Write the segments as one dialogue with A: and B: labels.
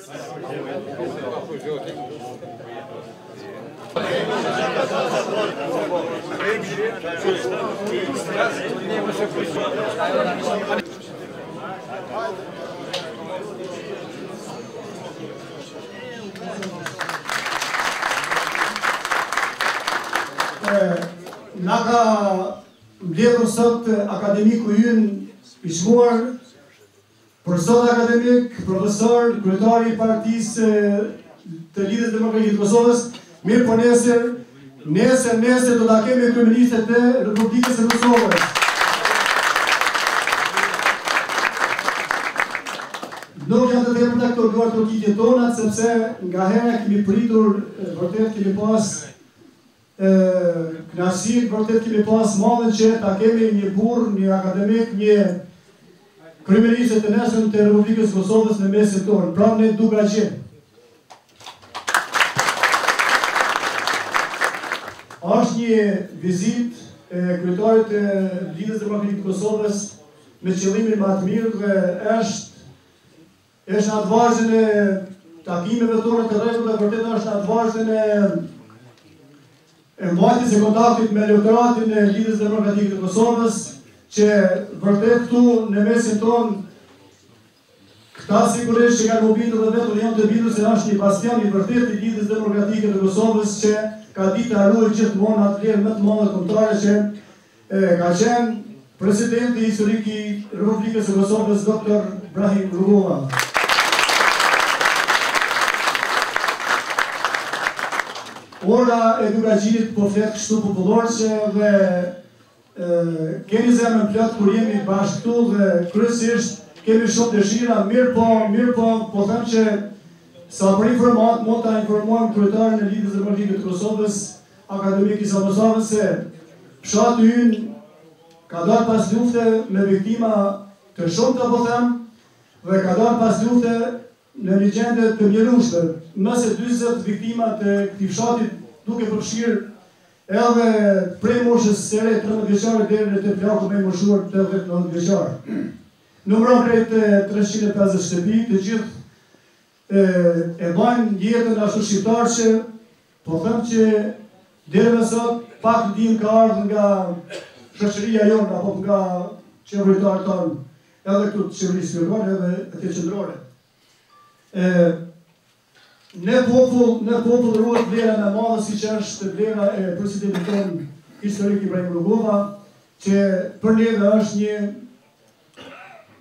A: Na ka mbledhur sot akademiku ynë i shmuar, profesor akademik, profesor, kryetari i Partisë të Lidhjes Demokratike të Kosovës. Mirë po nesër do ta kemi kryeministët e Republikës së Kosovës. Nuk janë të tepërta këto duartokitjet tona, sepse nga hera kemi pritur, vërtet kemi pas knaqësi, vërtet kemi pas madhen që ta kemi një burr, një akademik, një kryeminist të nesër të Republikës së Kosovës në mesin tonë. Pra ne duka gjenë. Është një vizitë e kryetarit të Lidhjes Demokratike të Kosovës me qëllimin më të mirë dhe është në atë vazhdën e takimeve tona të rregullta, vërtet është në atë vazhdën e mbajtjes së kontaktit me elektoratin e Lidhjes Demokratike të Kosovës, që vërtet këtu në mesin tonë këta sigurisht që kanë mobitur dhe vetë janë të bindur se është një bastion i vërtet i Lidhjes Demokratike të Kosovës që ka ditë të harruar gjithmonë atë vlerë më të madhe kombëtare që ka qenë presidenti historik i Republikës së Kosovës, Dr. Brahim Rugova. Ora e Dugagjinit po flet kështu popullorçe dhe kemi zemrën plot kur jemi bashkë këtu dhe kryesisht kemi shumë dëshira, mirë po them që sa për informat, mund ta informojmë kryetarin e Lidhjes Demokratike të Kosovës, akademik Isa Musavën, se fshati ynë ka dalë pas lufte me viktima të shumta, po them, dhe ka dalë pas lufte në një gjendje të mjerueshme. Mëse 40 viktima të këtij fshati, duke përfshirë edhe prej moshës së re 13 vjeçare deri në të plaku më i moshuar 89 vjeçar. Numëron krejt 350 shtëpi, të gjithë e bajnë jetën ashtu shqiptar që po them që deri më sot pak ndihmë ka ardhur nga shoqëria jonë apo nga qeveritarët tonë, edhe këtu të qeverisë vendore edhe të qendrore. Në popull ruhet vlera më e madhe siç është vlera e presidentit tonë historik Ibrahim Rugova, që për neve është një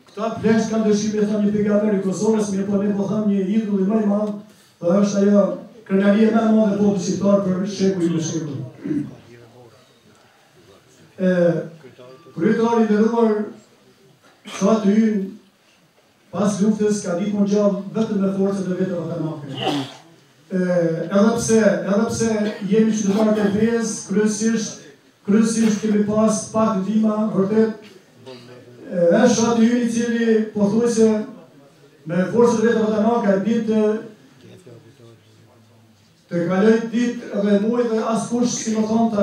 A: këta plesh kanë dëshirë me thënë një pejgamber i Kosovës, mirë po ne po them një idhull i më i madh, dhe është ajo krenaria më e madhe e popullit shqiptar për shekuj me shekuj. Kryetari i nderuar, fshati ynë pas luftës ka ditë më gjallë vetëm me forcat e vetë vatanake. Edhe pse jemi qytetarë të fesë, kryesisht kemi pas pak ndihma, vërtet është fshati ynë i cili pothuajse me forcat e vetë vatanake ditë të kaloj ditë dhe muaj dhe askush si më thonë të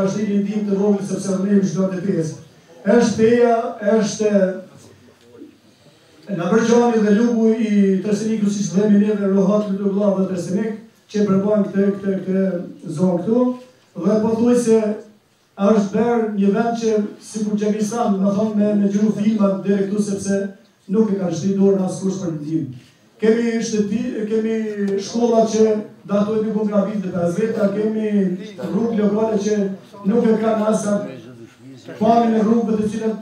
A: ashri një ndihmë të vogël sepse ne jemi qytetarë të fesë. Është teja, është në Bërgjani dhe Lugu i Trestenikut, si që dhemi neve Rohat, Lugla dhe Trestenik, që përbojnë këtë zonë këtu, dhe pothuajse është bërë një vend që si kur Gjengjisan, më thonë me gjuru filmat dhe këtu, sepse nuk e kanë shti dorë në askush për ndihmë. Kemi shkolla që datojnë një nga vitë dhe 50, kemi rrugë lokale që nuk e kanë asat pamin e rrugëve të cilat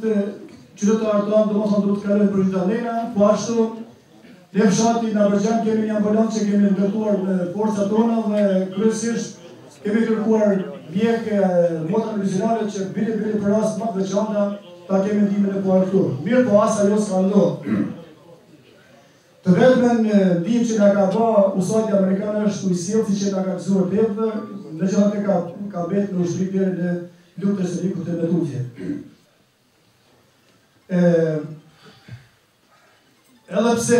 A: qytetarët tonë do më thonë duhet të kalojnë për qytetarëna, po ashtu në fshati në Bërgjan kemi një ambulancë që kemi ndërtuar me forcat tona dhe kryesisht kemi kërkuar mjek motra medicinale që bile për rast më të veçanta ta kemi ndihmën e parë këtu. Mirë po as ajo s'ka ndodhur. Të vetmen ndihmë që na ka bë usati amerikan është u sjellë që na ka gëzuar tepër, veçanërisht ka betë në ushtri deri në luftën e Nikut të Metutje. Edhe pse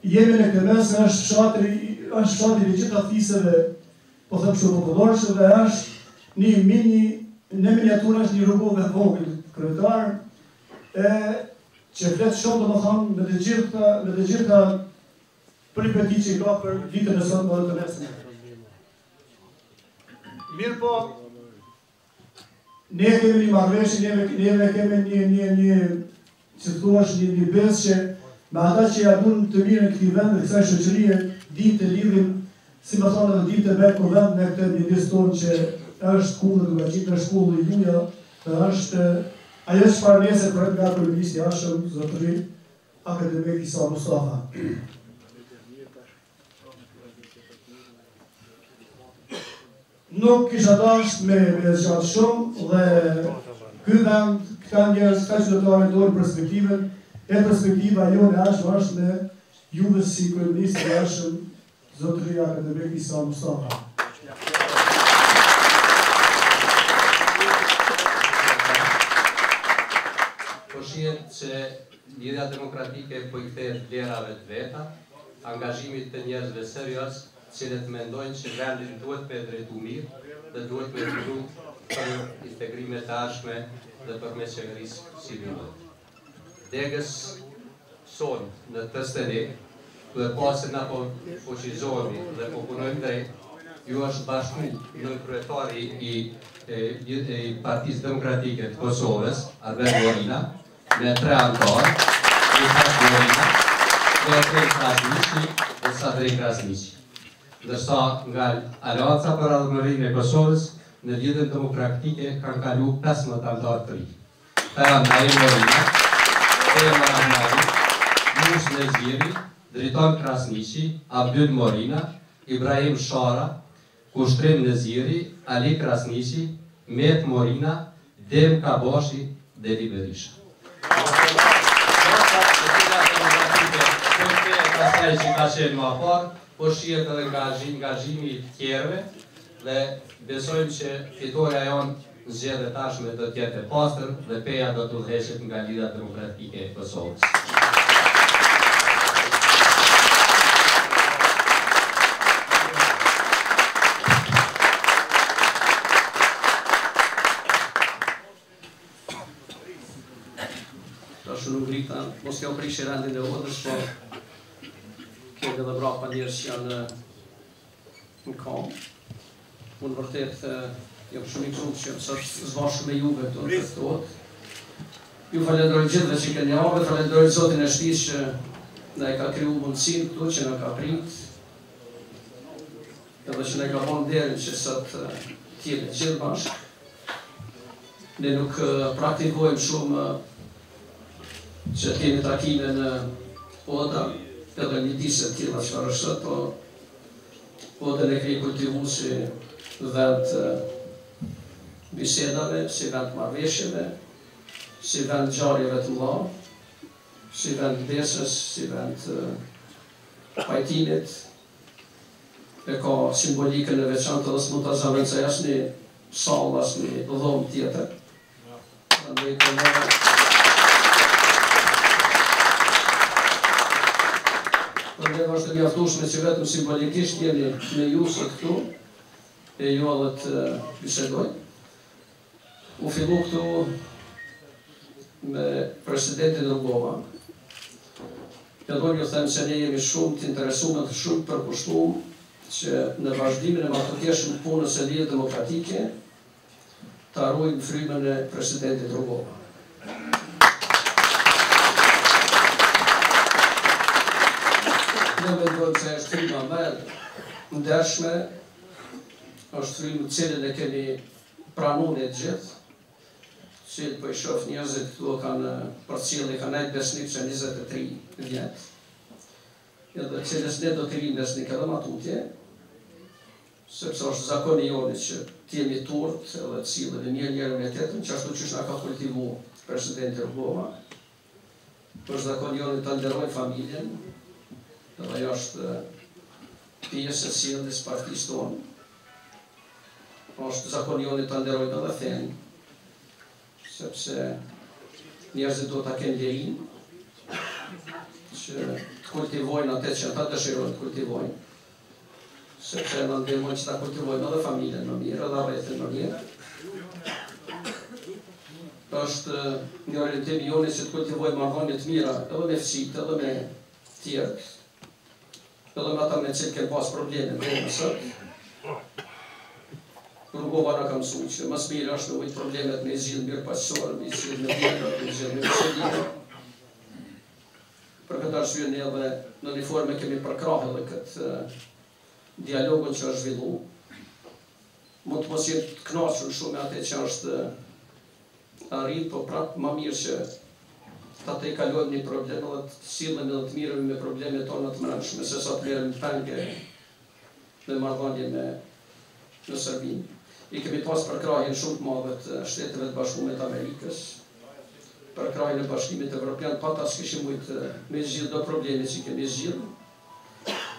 A: jemi në këtë mes, është fshati i gjitha fisëve, po them shumë popullorëshe, dhe është në miniaturë është një rrugove vogël kryetar, që flet shumë domethënë me të gjitha pripeti që i ka për vitën e sënë dhe të nesën. Mirë po, ne kemi një marrëveshje, neve kemi një që thua është një besë që me ata që ja dun të mirën këtij vend dhe kësaj shoqërie, ditë të lidhim, si më thonë edhe ditë të vetë për vend me këtë midis tonë që është kullë duke qitë, është kullë i juja, dhe është ajo çfarë nesër për nga kryeministri Hashëm, zotëri akademik Isa Mustafa. Nuk kisha dashur me zgjatë shumë dhe ky vend, këta njerëz, këta që do të orientojnë perspektivën, perspektiva jone është me juve si kryeministri Hashëm, zotëri akademik Isa Mustafa.
B: Po shihet që Lidhja Demokratike po i kthehet vlerave të veta, angazhimit të njerëzve serioz, cilët mendojnë që vendin duhet me drejtu mirë dhe duhet me drejtu për integrime të ardhshme dhe për mes qeverisë civile. Degës sonë në të steni, dhe pasën na po fuqizohemi dhe po punojmë drejt, ju është bashku në kryetari i Partisë Demokratike të Kosovës, Albert Morina, me 3 antarë, Isak Morina, Petri Krasniqi dhe Sadri Krasniqi. Ndërsa nga Alianca për Adhëmërinë e Kosovës, në Lidhjen Demokratike kanë kalu 15 antarë të ri. Perandaj Morina, Emma Ahmadi, Mush Neziri, Driton Krasniqi, Abdyl Morina, Ibrahim Shara, Kushtrim Neziri, Ali Krasniqi, Met Morina, Dem Kabashi dhe Li Berisha. Pastaj që ka qenë më parë, po shihet edhe angazhimi të tjerëve dhe besojmë që fitoria jonë zgjedhje tashme do të jetë e pastër dhe peja do të udhëheqet nga Lidhja Demokratike e Kosovës.
C: Nuk rritan, mos kjo prishë rendin e odës, po kemi edhe brapa njerës që janë në kam. Unë vërtet jam shumë i këzumë që sot zbashku me juve këto në këtë odë. Ju falenderoj gjithve që keni ardhur, falenderoj Zotin e shtëpisë që na e ka kriju mundësinë këtu, që na ka prit, edhe që na ka bën nderin që sot t'jemi gjithë bashkë. Ne nuk praktikojmë shumë që kemi takime në Oda, edhe një disë të tjera që është, po Oda ne kemi kultivu si vend bisedave, si vend marrëveshjeve, si vend ngjarjeve të mëdha, si vend besës, si vend pajtimit, e ka simbolikën e veçantë dhe s'mund ta zaventoj asnjë sallë, asnjë dhomë tjetër. Përndeva është të mjaftueshme që vetëm simbolikisht jeni me ju sot këtu, e ju edhe të bisedoj. U fillu këtu me presidentin Rugova. Ja do ju them se ne jemi shumë të interesuar dhe shumë të përkushtuar që në vazhdimin e martëtjeshëm punës së Lidhjes Demokratike të arrujmë frymën e presidentit Rugova. Ne mendojmë se është fryma më e ndershme, është frymë cilën e kemi pranuar ne gjithë, cilë po i shoh njerëzit këtu kanë përcjellë, kanë nejtë besnik që 23 vjetë, edhe cilës ne do të rinë besnik edhe ma tutje, sepse është zakoni joni që t'jemi turët edhe cilën e njërë me tjetën, që ashtu qysh nga ka kultivu presidenti Rugova, është zakoni joni të nderojnë familjen, edhe ajo është pjesë e sjelljes së partisë tonë. Është zakoni joni të nderojnë edhe fenë, sepse njerëzit do ta kenë lirinë që të kultivojnë atë që ata dëshirojnë të kultivojnë, sepse na ndihmojnë që ta kultivojnë edhe familjen më mirë, edhe rrethin më mirë. Është një orientim i joni që të kultivojnë marrëdhënie të mira edhe me fëmijët, edhe me tjerët. edhe me ata me cilë kemë pas probleme me mësët. Rrugova në kam mësu që mas mirë është me ujtë problemet me zhjith mirë pasësorë, me zhjith me tjera, me zhjith me mësëllime. Për këtë arsye ne edhe në një forme kemi përkrahë edhe këtë dialogun që është zhvillu. Mund të mos jetë të kënaqur shumë me atë që është arrit, po prapë më mirë që ta të i kalojmë një problem edhe të sillen edhe të mirëmi me problemet tona të mbrëmshme, se sa të merrem penge në marrëdhënie në Serbinë. I kemi pas përkrahjen shumë të madhe të Shteteve të Bashkuara të Amerikës, përkrahjen e Bashkimit Evropian, pata s'kishim mujtë me zgjidhë do probleme që kemi zgjidhë,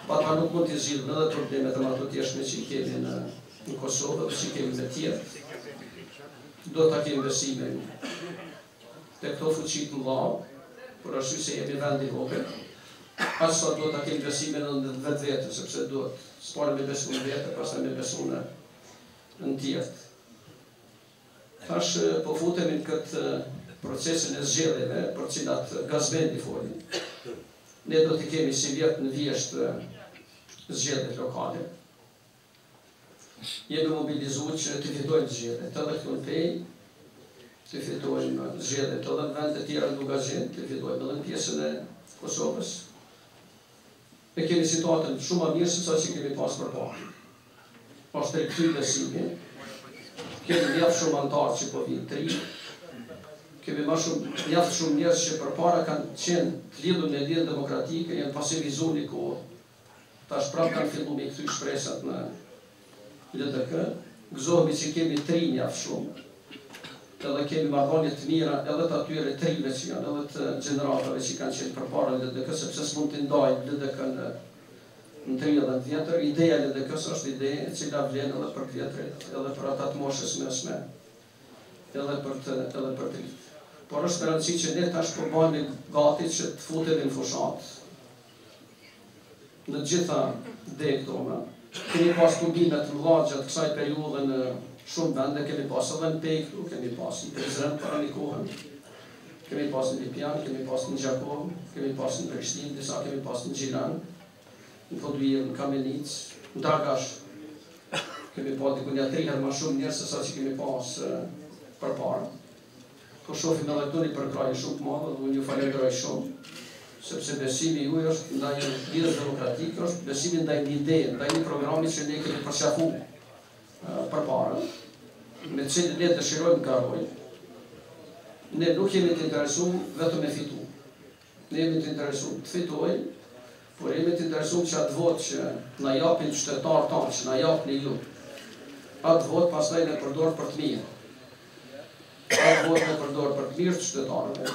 C: pata nuk mund të zgjidhën edhe problemet e ato tjeshme që i kemi në Kosovë dhe që i kemi me tjerë. Do ta kemi besimin te këto fuqi të mëdha, por ashtu se jemi vend i vogël, as sot do ta kemi besimin në vetvete, sepse duhet s'pari me besu në vete, pastaj me besu në tjerë. Tash po futemi në këtë procesin e zgjedhjeve për cilat Gazmendi foli. Ne do të kemi si vjet në vjesht zgjedhjet lokale. Jemi mobilizuar që të fitojmë zgjedhjet edhe këtu në Pej, të fitojmë zgjedhjet edhe në vende të tjera në Lugazhin, të fitojmë edhe në pjesën e Kosovës. Ne kemi situatën shumë më mirë se sa që kemi pas përpara. Është rikthyer besimi. Kemi mjaft shumë antarë që po vinë të ri. Kemi mjaft shumë njerëz që përpara kanë qenë të lidhur në lidhje demokratike, janë pasivizuar një kohë. Tash prapë kanë filluar me kthy shpresat në LDK, gëzohemi që kemi të ri mjaft shumë, edhe kemi marrëdhënie të mira edhe të atyre të rive që janë, edhe të gjeneratave që kanë qenë përpara LDK, sepse s'mund të ndajmë LDK në 30 vjetër. Ideja e LDK-s është ide e cila vlen edhe për vjetrit, edhe për ata të moshës mesme, edhe për të rit. Por është me rëndësi që ne tash po bëhemi gati që të futemi në fushat në gjitha degët tona. Kemi pas turbime të mëdha gjatë kësaj periudhe në shumë vende, kemi pas edhe në Pej këtu, kemi pas në Prizren para një kohën, kemi pas në Lipjan, kemi pas në Gjakov, kemi pas në Prishtinë, disa kemi pas në Gjilan, në Podujevë, në Kamenic, në Dragash. Kemi pas dikunja 3 herë më shumë njerëz se sa që kemi pas përpara. Po shohim edhe këtu një përkrahje shumë të madhe dhe unë ju falenderoj shumë, sepse besimi juaj është ndaj një lidhje demokratike, është besimi ndaj një ideje, ndaj një programi që ne kemi përqafuar përpara, me cilin ne dëshirojmë të garojmë. Ne nuk jemi të interesuar vetëm me fitu. Ne jemi të interesuar të fitojmë, por jemi të interesuar që atë votë që na japin qytetarët tanë, që na japin ju, atë votë pastaj ne përdor për të mirë. Atë votë ne përdor për të mirë të qytetarëve.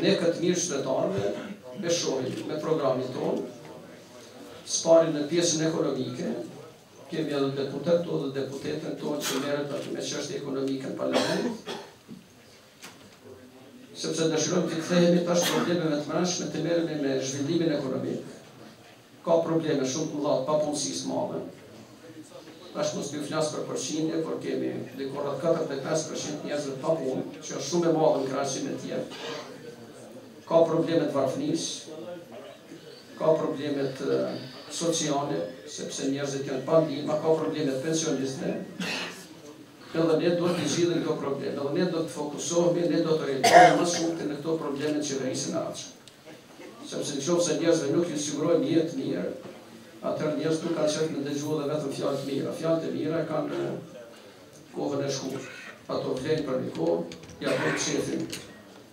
C: Ne këtë mirë qytetarëve e shohim me programin tonë, s'pari në pjesën ekonomike, kemi edhe deputet dhe deputetën tonë që merret me çështje ekonomike në parlament, sepse dëshirojmë të kthehemi tash problemeve të mbrëmshme të merremi me zhvillimin ekonomik. Ka probleme shumë të mëdha të papunësisë madhe. Tash mos ju flas për përqindje, por kemi diku rreth 45% njerëz pa punë, që është shumë e madhe në krahasim me të tjerë. Ka problemet varfënisë, ka problemet sociale, sepse njerëzit janë pa ndihmë, ka problemet pensioniste. Edhe ne duhet të zgjidhim këto probleme, edhe ne do të fokusohemi, ne do të orientohemi më shumë në këto probleme të qeverisë në ardhshme. Sepse nëse njerëzve nuk ju sigurojmë një jetë mirë, atëherë njerëzit nuk kanë qenë të dëgjuar vetëm fjalë të mira. Fjalët e mira kanë kohën e shkurtër. Ato vlen për një kohë, ja bëjnë shefin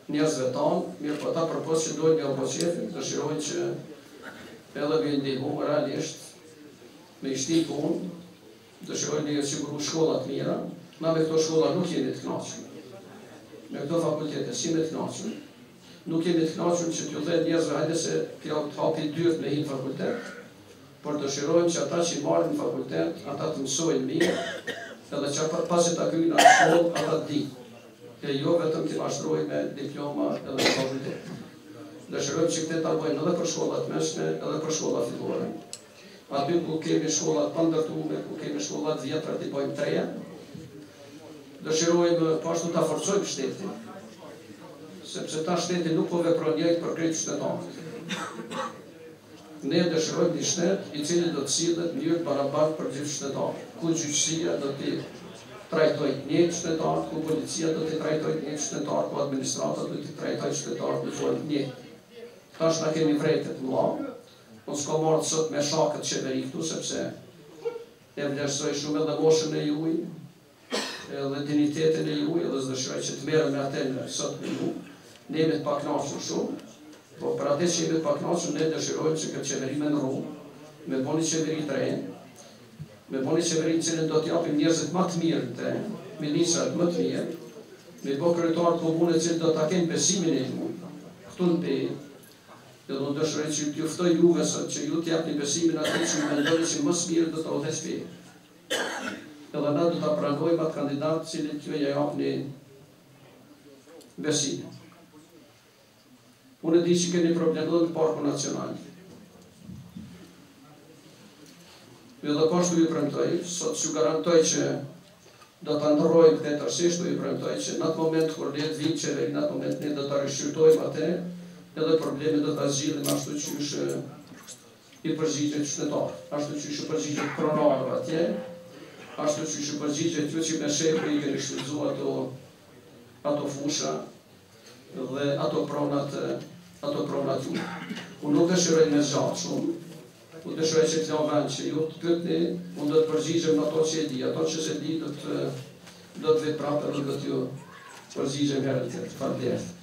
C: njerëzve tanë, mirë po ata përpos që dojnë nga po qefin, dëshirojnë që edhe me ndihmu realisht, me i shti punë, dëshirojnë një siguru shkollat mira, na me këto shkolla nuk jemi të kënaqur. Me këto fakultete si me të kënaqur. Nuk jemi të kënaqur që t'ju thejnë njerëzve hajde se t'ja të hapi dyrt me hinë fakultet, por dëshirojnë që ata që i marrin në fakultet, ata të mësojnë mirë, edhe që pasi ta kryjnë atë shkollë, ata të dinë. E jo vetëm të mashtrojnë me diploma edhe me fakultet. Dëshirojmë që këtë ta bëjnë edhe për shkollat mesme, edhe për shkollat fillore. Aty ku kemi shkollat pa ndërtuar, ku kemi shkollat vjetra t'i bëjmë treja, dëshirojmë pashtu ta forcojmë shtetin, sepse ta shteti nuk po vepron njëjtë për krejt qytetarët. Ne dëshirojmë një shtet i cili do të sillet në mënyrë barabartë për gjithë shtetarët, ku gjyqësia do të trajtojë të njëjtë shtetarët, ku policia do të trajtojë të njëjtë shtetarët, ku administrata do të trajtojë shtetarët në formë të njëjtë. Tash na kemi vrejtet mëdha. Unë s'ko marrë sot me shakët qeveri këtu, sepse e vlerësoj shumë edhe moshën e juj, edhe dignitetin e juj, edhe s'dëshiroj që të merrem me atë në sot me ju. Ne jemi të pakënaqur shumë, po për atë që jemi të pakënaqur, ne dëshirojmë që këtë qeveri me ndrru, me bo një qeveri të re, me bo një qeveri në cilën do t'japim njerëzit më të mirë të, ministrat më të mirë, me bo kryetarët komune cilë do t'a kenë besimin e ju, këtu në pejë. Dhe do të dëshiroj që t'ju ftoj juve sot që ju t'japni besimin atë që ju mendoni që më së miri do të udhëheq pejë. Edhe na do ta pranojmë atë kandidat cilin t'ju ja japni besimin. Unë e di që keni problem në Parkun Nacional. Dhe pashtu ju premtoj, sot që garantoj që do të ndrojmë këtë tërsisht, ju premtoj që në atë moment kur ne të vinë qeveri, në atë moment ne do të rishqyrtojmë atë, edhe probleme do të zgjidhen ashtu që është i përgjigjet qytetarë, ashtu që është i përgjigjet pronarëve atje, ashtu që është i përgjigjet ju që me shefi i keni shfrytzuar ato fusha dhe ato pronat ju. Unë nuk dëshiroj me zgjatë shumë, unë dëshiroj që të vend që ju të pyetni, unë do të përgjigjem ato që e di, ato që se di do të vetë prapë dhe do t'ju përgjigjem herën tjetër. Faleminderit.